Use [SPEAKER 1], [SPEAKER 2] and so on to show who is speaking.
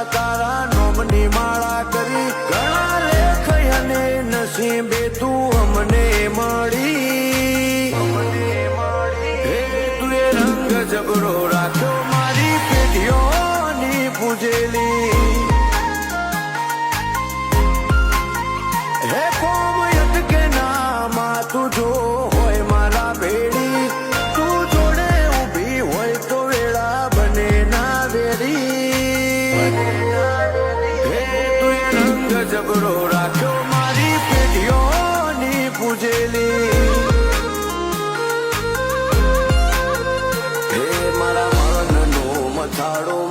[SPEAKER 1] તારા નોમની માળા કરી ઘણા લેખ અને નસીબે તું અમને મળી તું એ રંગ જબરો રાખ્યો મારી પેઢીઓની પૂજેલી હે કોમ અટકે ના તું જો હોય મારા ભેડી તું જોડે ઊભી હોય તો વેળા બને ના વેરી જબરો રાખ્યો મારી પેઢીઓની પૂજેલી હે મારા મનનો મથાળો